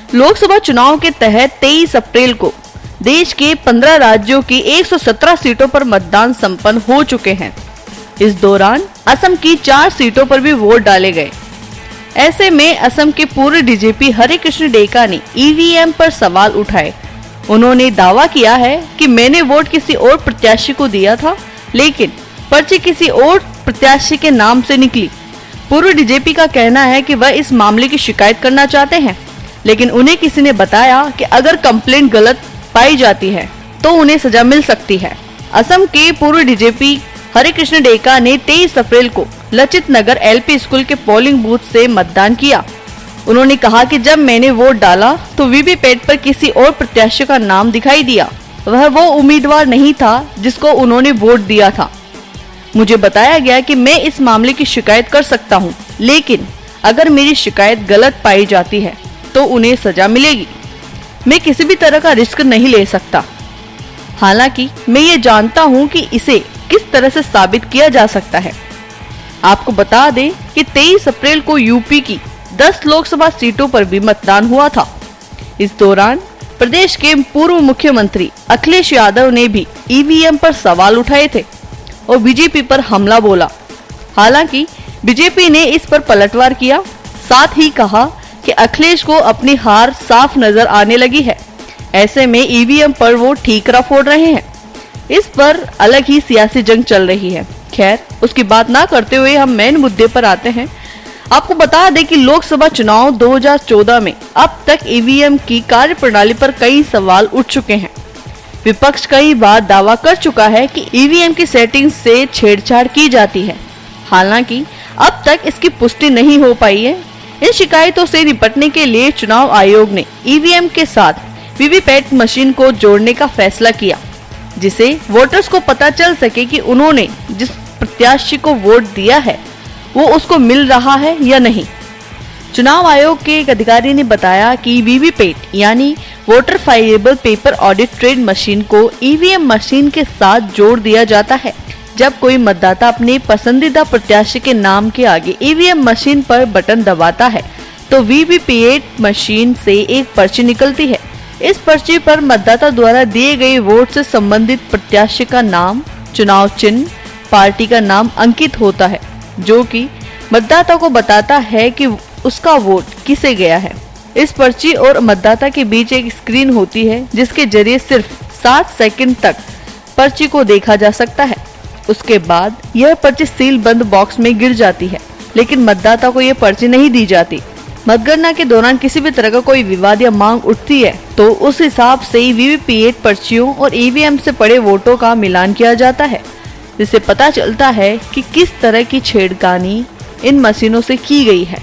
लोकसभा चुनाव के तहत 23 अप्रैल को देश के 15 राज्यों की 117 सीटों पर मतदान संपन्न हो चुके हैं। इस दौरान असम की 4 सीटों पर भी वोट डाले गए। ऐसे में असम के पूर्व डीजीपी हरिकृष्ण डेका ने ईवीएम पर सवाल उठाए। उन्होंने दावा किया है कि मैंने वोट किसी और प्रत्याशी को दिया था, लेकिन पर्ची किसी और प्रत्याशी के नाम से निकली। पूर्व डीजीपी का कहना है कि वह इस मामले की शिकायत करना चाहते हैं, लेकिन उन्हें किसी ने बताया कि अगर कंप्लेंट गलत पाई जाती है तो उन्हें सजा मिल सकती है। असम के पूर्व डीजीपी हरिकृष्ण डेका ने 23 अप्रैल को लचित नगर एलपी स्कूल के पोलिंग बूथ से मतदान किया। उन्होंने कहा कि जब मैंने वोट डाला तो वीवीपैट पर किसी और प्रत्याशी का नाम दिखाई दिया। वह वो उम्मीदवार नहीं था जिसको उन्होंने वोट दिया था। मुझे बताया गया कि मैं इस मामले की शिकायत कर सकता हूं, लेकिन अगर मेरी शिकायत गलत पाई जाती है तो उन्हें सजा मिलेगी। मैं किसी भी तरह का रिस्क नहीं ले सकता। हालांकि मैं ये जानता हूं कि इसे किस तरह से साबित किया जा सकता है। आपको बता दें कि 23 अप्रैल को यूपी की 10 लोकसभा सीटों पर भी मतदान हुआ था। इस दौरान प्रदेश के पूर्व मुख्यमंत्री अखिलेश यादव ने भी ईवीएम पर सवाल उठाए थे और बीजेपी पर हमला बोला। हालांकि बीजेपी ने इस पर पलटवार किया, साथ ही कहा कि अखिलेश को अपनी हार साफ नजर आने लगी है। ऐसे में ईवीएम पर वो ठीकरा फोड़ रहे हैं। इस पर अलग ही सियासी जंग चल रही है। खैर, उसकी बात ना करते हुए हम मेन मुद्दे पर आते हैं। आपको बता दें कि लोकसभा चुनाव 2014 में अब तक ईवीएम की कार्यप्रणाली पर कई सवाल उठ चुके हैं। विपक्ष कई बार दावा कर चुका है कि ईवीएम की सेटिंग से छेड़छाड़ की जाती है। हालांकि अब तक इसकी पुष्टि नहीं हो पाई है। इन शिकायतों से निपटने के लिए चुनाव आयोग ने ईवीएम के साथ वीवीपैट मशीन को जोड़ने का फैसला किया, जिसे वोटर्स को पता चल सके कि उन्होंने जिस प्रत्याशी को वोट दिया है वो उसको मिल रहा है या नहीं। चुनाव आयोग के एक अधिकारी ने बताया कि वीवीपैट यानी voter verifiable paper audit trail machine को ईवीएम मशीन के साथ जोड़ दिया जाता है। जब कोई मतदाता अपने पसंदीदा प्रत्याशी के नाम के आगे ईवीएम मशीन पर बटन दबाता है तो वीवीपैट मशीन से एक पर्ची निकलती है। इस पर्ची पर मतदाता द्वारा दिए गए वोट से संबंधित प्रत्याशी का नाम, चुनाव चिन्ह, पार्टी का नाम अंकित होता है, जो कि मतदाता को बताता है कि उसका वोट किसे गया है। इस पर्ची और मतदाता के बीच एक स्क्रीन होती है जिसके जरिए सिर्फ 7 सेकंड तक पर्ची को देखा जा सकता है। उसके बाद यह पर्ची सील बंद बॉक्स में गिर जाती है, लेकिन मतदाता को यह पर्ची नहीं दी जाती। मतगणना के दौरान किसी भी तरह का कोई विवाद या मांग उठती है तो उस हिसाब से वीवीपैट पर्चियों और ईवीएम से पड़े वोटों का मिलान किया जाता है, जिससे पता चलता है कि किस तरह की छेड़खानी इन मशीनों से की गई है।